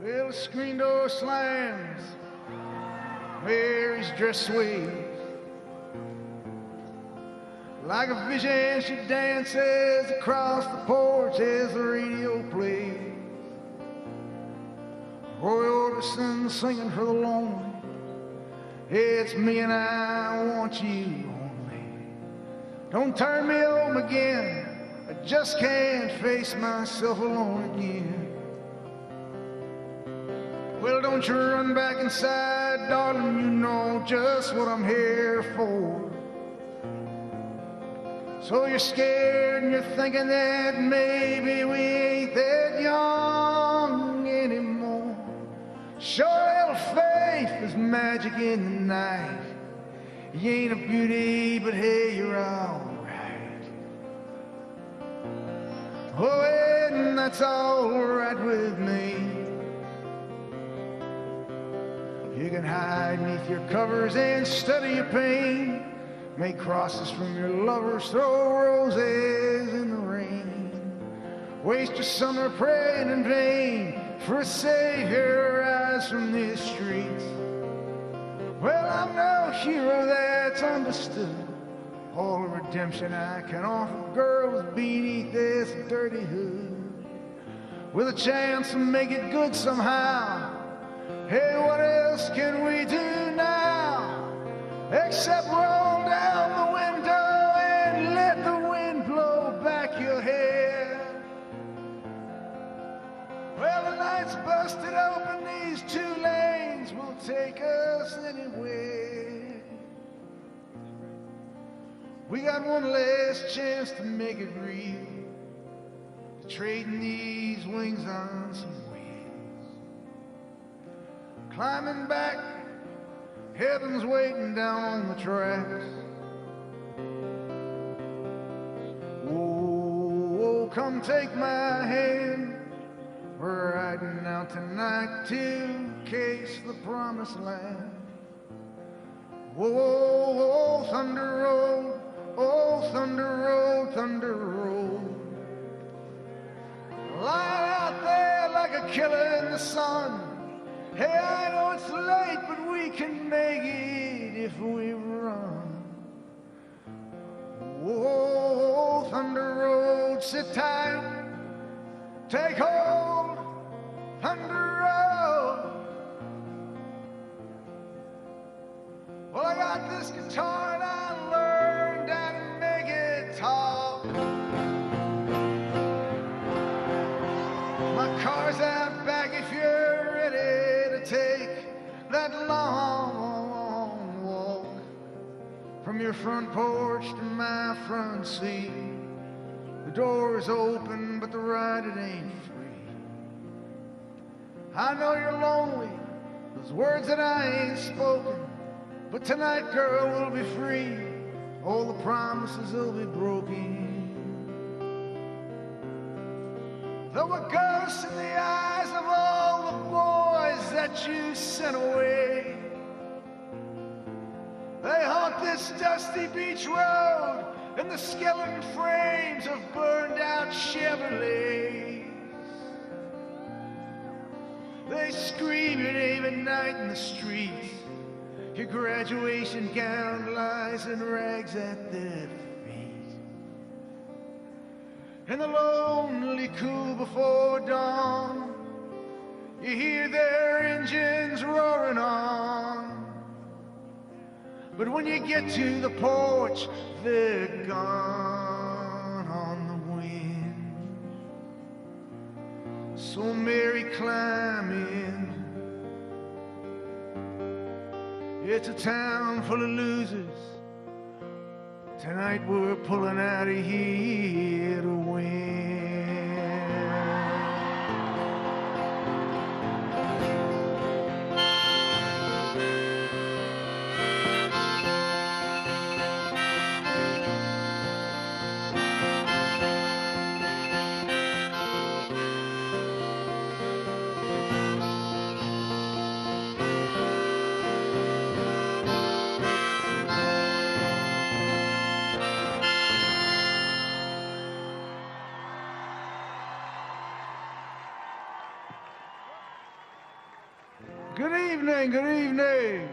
Well, the screen door slams, Mary's dress sways. Like a vision, she dances across the porch as the radio plays. Roy Orbison singing for the lonely. It's me and I want you only. Don't turn me home again. I just can't face myself alone again. Well, don't you run back inside, darling, you know just what I'm here for. So you're scared and you're thinking that maybe we ain't that young anymore. Sure, little faith is magic in the night. You ain't a beauty, but hey, you're all right. Oh, and that's all right with me. You can hide beneath your covers and study your pain. Make crosses from your lovers, throw roses in the rain. Waste your summer praying in vain for a savior rise from these streets. Well, I'm no hero that's understood. All the redemption I can offer girls beneath this dirty hood. With a chance to make it good somehow. Hey, what else can we do now? Except roll down the window and let the wind blow back your hair. Well, the night's busted open, these two lanes will take us anywhere. We got one last chance to make it real, trading these wings on some wheels. Climbing back, heaven's waiting down on the tracks. Oh, come take my hand. We're riding out tonight to case the promised land. Oh, Thunder Road, oh, Thunder Road, Thunder Road. Lying out there like a killer in the sun. Hey, I know it's late, but we can make it if we run. Oh, Thunder Road, sit tight, take hold, Thunder Road. Well, I got this guitar and I learned how to make it talk. My car's out back if you're ready to take that long walk from your front porch to my front seat. The door's open, but the ride, it ain't free. I know you're lonely, those words that I ain't spoken, but tonight, girl, we'll be free. All the promises will be broken. There were ghosts in the eyes of all the boys that you sent away. They haunt this dusty beach road and the skeleton frames of burned out Chevrolets. They scream your name at night in the streets. Your graduation gown lies in rags at their feet. In the lonely cool before dawn, you hear their engines roaring on. But when you get to the porch, they're gone on the wind. So Mary, climb in. It's a town full of losers. Tonight we're pulling out of here to win. Good evening, good evening.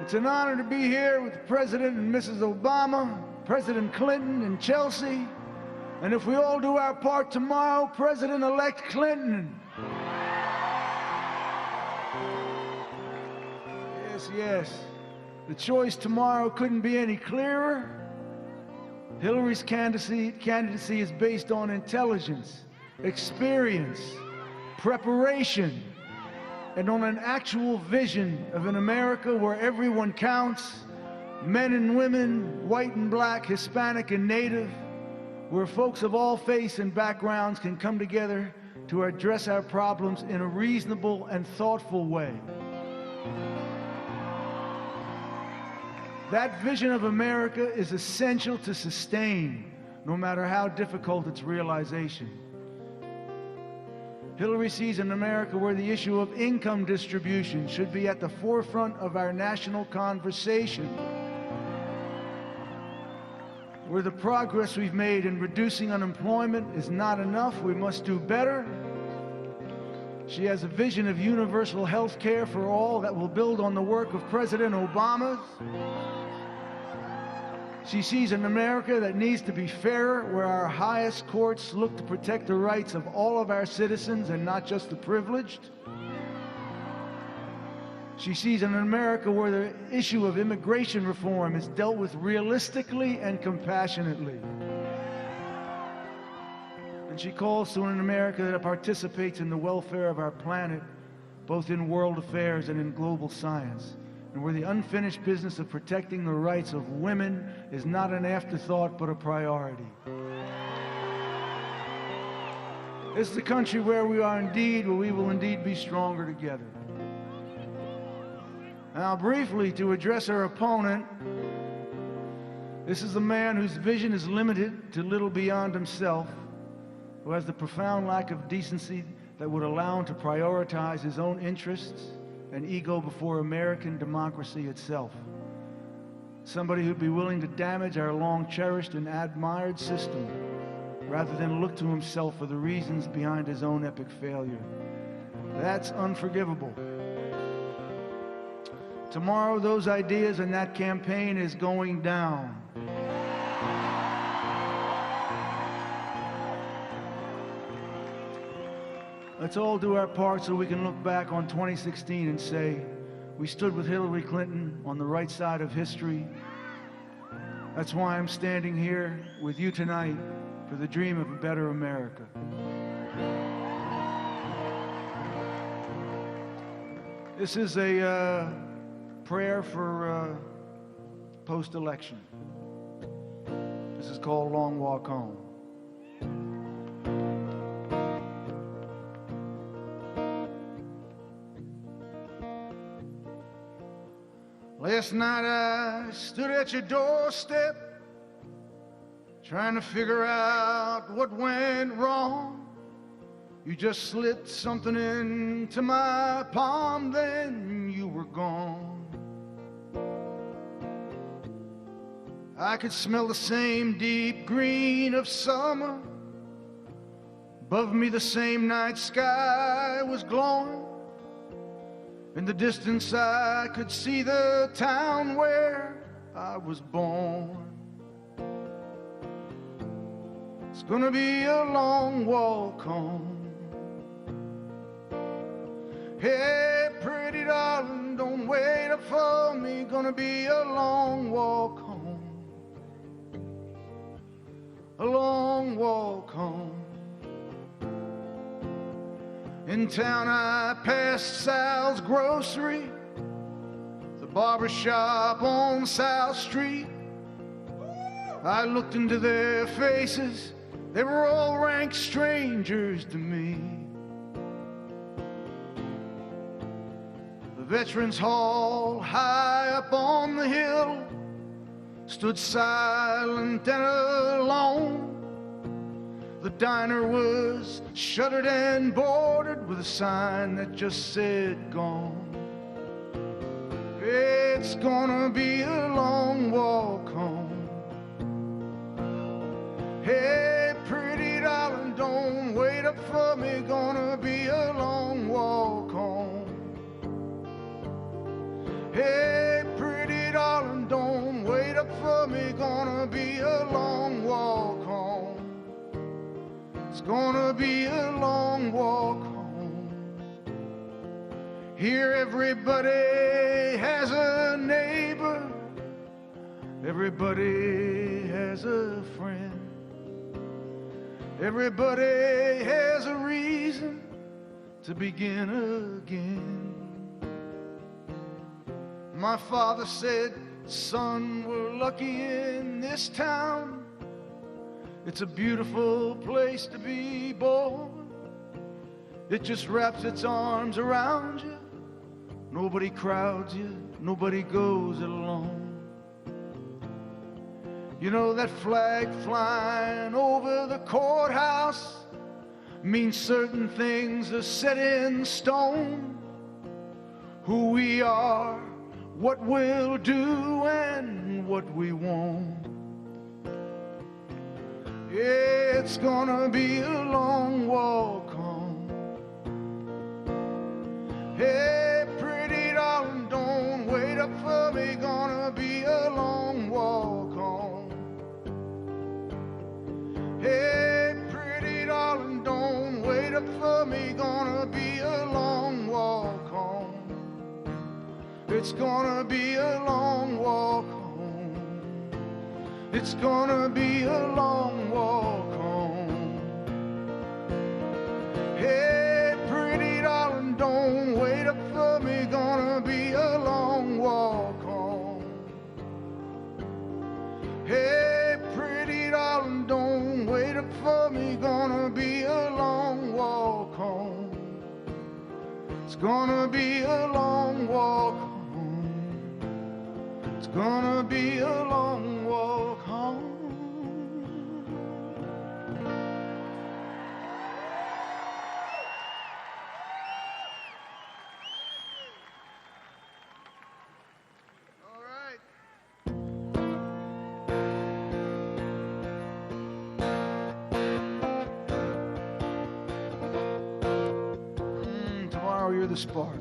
It's an honor to be here with President and Mrs. Obama, President Clinton and Chelsea, and if we all do our part tomorrow, President-elect Clinton. Yes, yes. The choice tomorrow couldn't be any clearer. Hillary's candidacy is based on intelligence, experience, preparation, and on an actual vision of an America where everyone counts, men and women, white and black, Hispanic and Native, where folks of all faiths and backgrounds can come together to address our problems in a reasonable and thoughtful way. That vision of America is essential to sustain, no matter how difficult its realization. Hillary sees an America where the issue of income distribution should be at the forefront of our national conversation, where the progress we've made in reducing unemployment is not enough, we must do better. She has a vision of universal health care for all that will build on the work of President Obama's. She sees an America that needs to be fairer, where our highest courts look to protect the rights of all of our citizens and not just the privileged. She sees an America where the issue of immigration reform is dealt with realistically and compassionately. And she calls to an America that participates in the welfare of our planet, both in world affairs and in global science, and where the unfinished business of protecting the rights of women is not an afterthought but a priority. This is a country where we will indeed be stronger together. Now, briefly, to address her opponent, this is a man whose vision is limited to little beyond himself, who has the profound lack of decency that would allow him to prioritize his own interests and ego before American democracy itself. Somebody who'd be willing to damage our long-cherished and admired system rather than look to himself for the reasons behind his own epic failure. That's unforgivable. Tomorrow, those ideas and that campaign is going down. Let's all do our part so we can look back on 2016 and say, we stood with Hillary Clinton on the right side of history. That's why I'm standing here with you tonight for the dream of a better America. This is a prayer for post-election. This is called Long Walk Home. Last night I stood at your doorstep trying to figure out what went wrong. You just slipped something into my palm, then you were gone. I could smell the same deep green of summer. Above me the same night sky was glowing. In the distance I could see the town where I was born. It's gonna be a long walk home. Hey, pretty darling, don't wait up for me. Gonna be a long walk home. A long walk home. In town I passed Sal's grocery, the barber shop on South Street. I looked into their faces, they were all rank strangers to me. The Veterans Hall, high up on the hill, stood silent and alone. The diner was shuttered and boarded with a sign that just said gone. It's gonna be a long walk home. Hey, pretty darling, don't wait up for me, gonna be a long walk home. Hey, pretty darling, don't wait up for me, gonna be a long walk home. It's gonna be a long walk home. Here everybody has a neighbor, everybody has a friend, everybody has a reason to begin again. My father said, son, we're lucky in this town. It's a beautiful place to be born. It just wraps its arms around you. Nobody crowds you, nobody goes it alone. You know that flag flying over the courthouse means certain things are set in stone. Who we are, what we'll do, and what we won't. Yeah, it's gonna be a long walk home. Hey, pretty darling, don't wait up for me, gonna be a long walk home. Hey, pretty darling, don't wait up for me, gonna be a long walk home. It's gonna be a long walk home. It's gonna be a long walk home. Hey, pretty darling, don't wait up for me, gonna be a long walk home. Hey, pretty darling, don't wait up for me, gonna be a long walk home. It's gonna be a long walk home. It's gonna be a long walk home. All right. Tomorrow you're the spark.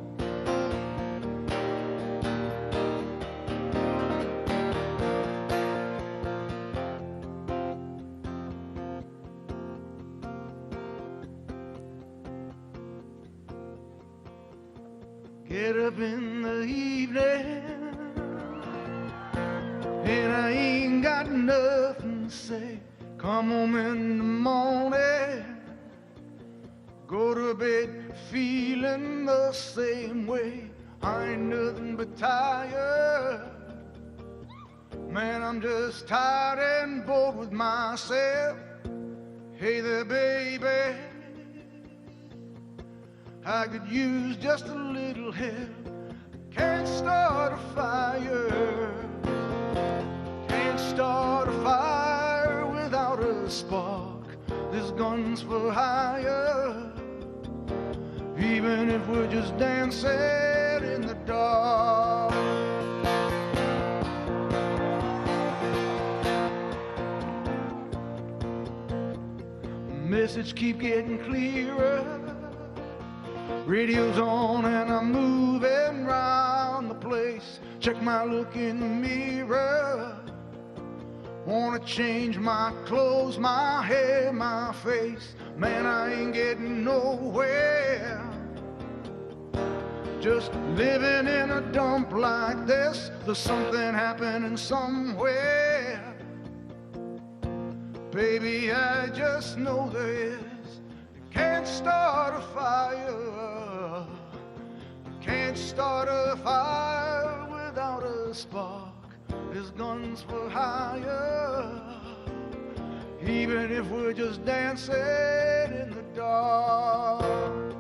Get up in the evening and I ain't got nothing to say. Come home in the morning, go to bed feeling the same way. I ain't nothing but tired. Man, I'm just tired and bored with myself. Hey there, baby, I could use just a little help. Can't start a fire. Can't start a fire without a spark. This gun's for hire. Even if we're just dancing in the dark. Message keep getting clearer. Radio's on and I'm moving round the place. Check my look in the mirror. Wanna change my clothes, my hair, my face. Man, I ain't getting nowhere. Just living in a dump like this. There's something happening somewhere. Baby, I just know there is. Can't start a fire. Can't start a fire without a spark. This gun's for hire. Even if we're just dancing in the dark.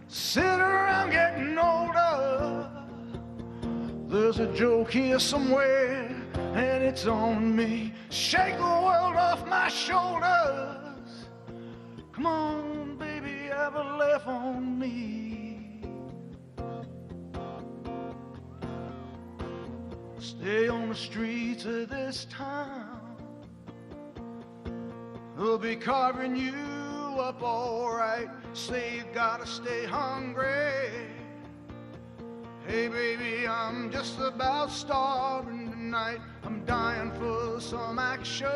Sit around getting older. There's a joke here somewhere, and it's on me. Shake the world off my shoulders. Come on, baby, ever left on me. Stay on the streets of this town, they'll be carving you up alright. Say you gotta stay hungry. Hey baby, I'm just about starving tonight. I'm dying for some action.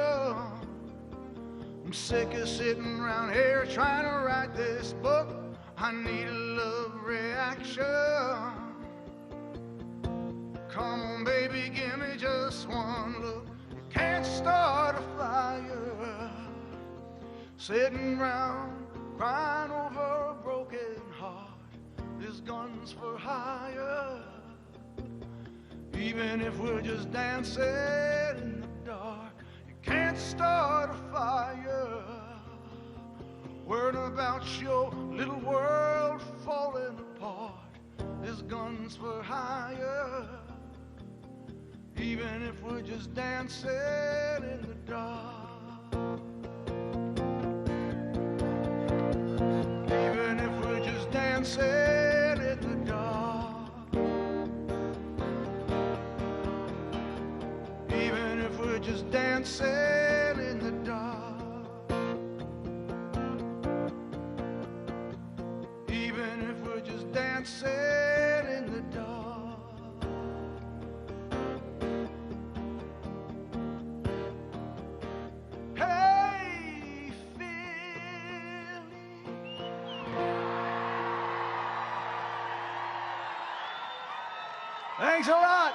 I'm sick of sitting around here trying to write this book. I need a love reaction. Come on baby, give me just one look. You can't start a fire sitting around crying over a broken heart. This gun's for hire. Even if we're just dancing in the dark, you can't start a fire worrying about your little world falling apart. This gun's for hire. Even if we're just dancing in the dark, even if we're just dancing in the dark, even if we're just dancing in the dark, even if we're just dancing in the dark. Hey, Philly. Thanks a lot.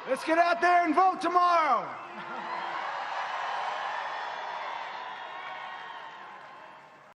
Let's get out there and vote tomorrow.